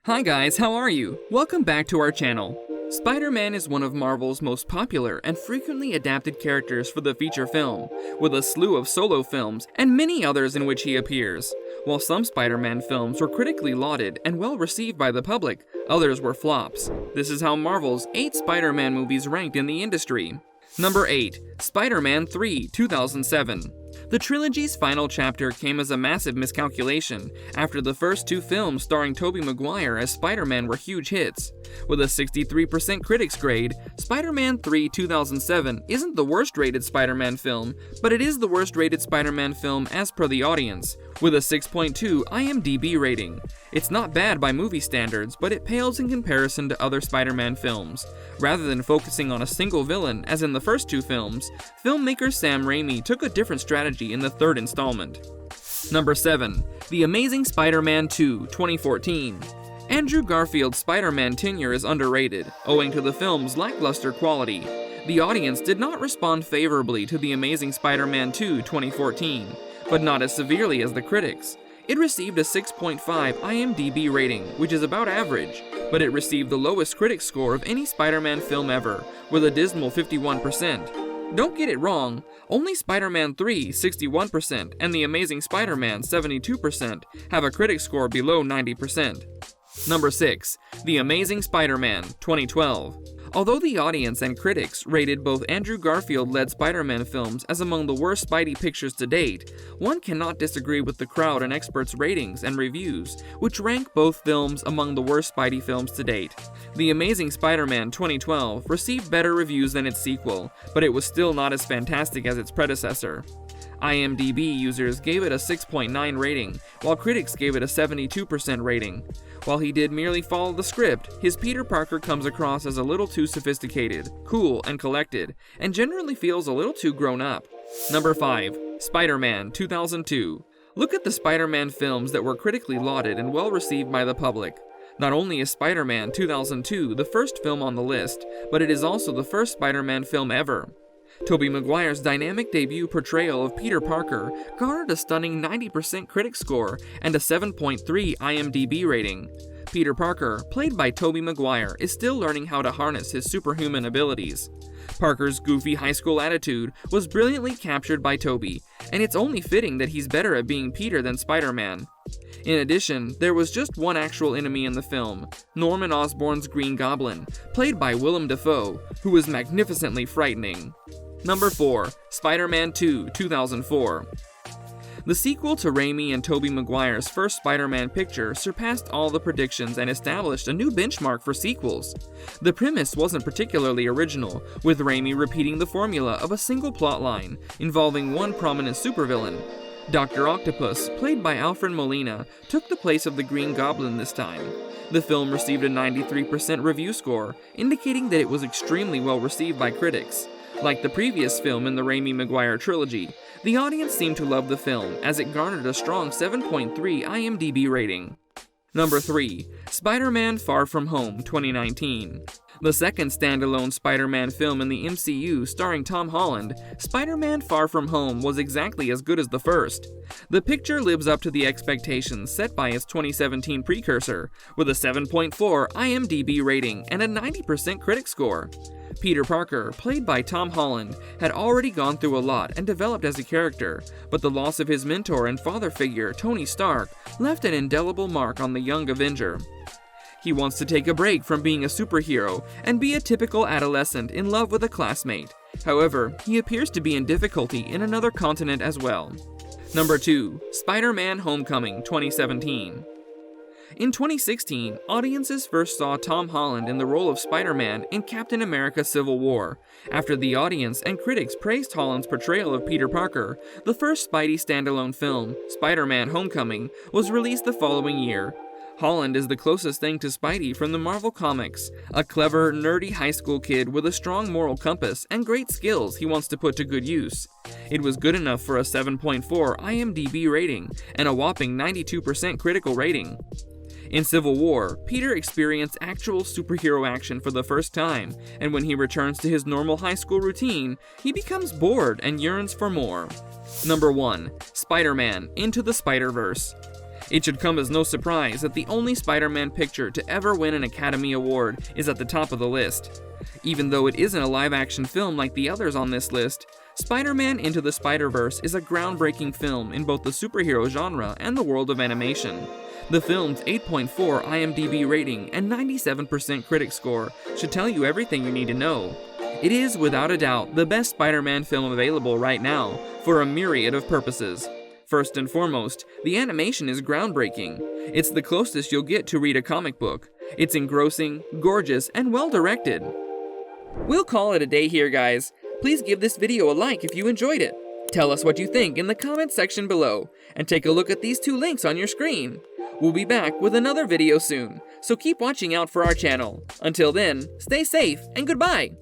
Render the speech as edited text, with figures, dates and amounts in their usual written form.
Hi guys, how are you? Welcome back to our channel. Spider-Man is one of Marvel's most popular and frequently adapted characters for the feature film, with a slew of solo films and many others in which he appears. While some Spider-Man films were critically lauded and well received by the public, others were flops. This is how Marvel's 8 Spider-Man movies ranked in the industry. Number 8. Spider-Man 3, 2007. The trilogy's final chapter came as a massive miscalculation after the first 2 films starring Tobey Maguire as Spider-Man were huge hits. With a 63% critics grade, Spider-Man 3, 2007 isn't the worst rated Spider-Man film, but it is the worst rated Spider-Man film as per the audience, with a 6.2 IMDb rating. It's not bad by movie standards, but it pales in comparison to other Spider-Man films. Rather than focusing on a single villain, as in the first 2 films, filmmaker Sam Raimi took a different strategy in the 3rd installment. Number 7. The Amazing Spider-Man 2, 2014. Andrew Garfield's Spider-Man tenure is underrated, owing to the film's lackluster quality. The audience did not respond favorably to The Amazing Spider-Man 2, 2014, but not as severely as the critics. It received a 6.5 IMDb rating, which is about average, but it received the lowest critic score of any Spider-Man film ever, with a dismal 51%. Don't get it wrong, only Spider-Man 3, 61%, and The Amazing Spider-Man, 72%, have a critic score below 90%. Number 6. The Amazing Spider-Man, 2012. Although the audience and critics rated both Andrew Garfield-led Spider-Man films as among the worst Spidey pictures to date, one cannot disagree with the crowd and experts' ratings and reviews, which rank both films among the worst Spidey films to date. The Amazing Spider-Man 2012 received better reviews than its sequel, but it was still not as fantastic as its predecessor. IMDb users gave it a 6.9 rating, while critics gave it a 72% rating. While he did merely follow the script, his Peter Parker comes across as a little too sophisticated, cool, and collected, and generally feels a little too grown up. Number 5. Spider-Man 2002. Look at the Spider-Man films that were critically lauded and well received by the public. Not only is Spider-Man 2002 the first film on the list, but it is also the first Spider-Man film ever. Tobey Maguire's dynamic debut portrayal of Peter Parker garnered a stunning 90% critic score and a 7.3 IMDb rating. Peter Parker, played by Tobey Maguire, is still learning how to harness his superhuman abilities. Parker's goofy high school attitude was brilliantly captured by Tobey, and it's only fitting that he's better at being Peter than Spider-Man. In addition, there was just one actual enemy in the film, Norman Osborn's Green Goblin, played by Willem Dafoe, who was magnificently frightening. Number 4. Spider-Man 2, 2004. The sequel to Raimi and Tobey Maguire's first Spider-Man picture surpassed all the predictions and established a new benchmark for sequels. The premise wasn't particularly original, with Raimi repeating the formula of a single plotline involving one prominent supervillain. Dr. Octopus, played by Alfred Molina, took the place of the Green Goblin this time. The film received a 93% review score, indicating that it was extremely well received by critics. Like the previous film in the Raimi-Maguire trilogy, the audience seemed to love the film as it garnered a strong 7.3 IMDb rating. Number 3. Spider-Man Far From Home, 2019. The second standalone Spider-Man film in the MCU starring Tom Holland, Spider-Man Far From Home was exactly as good as the first. The picture lives up to the expectations set by its 2017 precursor, with a 7.4 IMDb rating and a 90% critic score. Peter Parker, played by Tom Holland, had already gone through a lot and developed as a character, but the loss of his mentor and father figure, Tony Stark, left an indelible mark on the young Avenger. He wants to take a break from being a superhero and be a typical adolescent in love with a classmate. However, he appears to be in difficulty in another continent as well. Number 2. SpiderMan Homecoming, 2017. In 2016, audiences first saw Tom Holland in the role of Spider-Man in Captain America: Civil War. After the audience and critics praised Holland's portrayal of Peter Parker, the first Spidey standalone film, SpiderMan Homecoming, was released the following year. Holland is the closest thing to Spidey from the Marvel Comics, a clever, nerdy high school kid with a strong moral compass and great skills he wants to put to good use. It was good enough for a 7.4 IMDb rating and a whopping 92% critical rating. In Civil War, Peter experienced actual superhero action for the first time, and when he returns to his normal high school routine, he becomes bored and yearns for more. Number 1. Spider-Man Into the SpiderVerse. It should come as no surprise that the only Spider-Man picture to ever win an Academy Award is at the top of the list. Even though it isn't a live-action film like the others on this list, Spider-Man Into the SpiderVerse is a groundbreaking film in both the superhero genre and the world of animation. The film's 8.4 IMDb rating and 97% critic score should tell you everything you need to know. It is, without a doubt, the best Spider-Man film available right now, for a myriad of purposes. First and foremost, the animation is groundbreaking. It's the closest you'll get to read a comic book. It's engrossing, gorgeous, and well-directed. We'll call it a day here, guys. Please give this video a like if you enjoyed it. Tell us what you think in the comments section below, and take a look at these 2 links on your screen. We'll be back with another video soon, so keep watching out for our channel. Until then, stay safe and goodbye!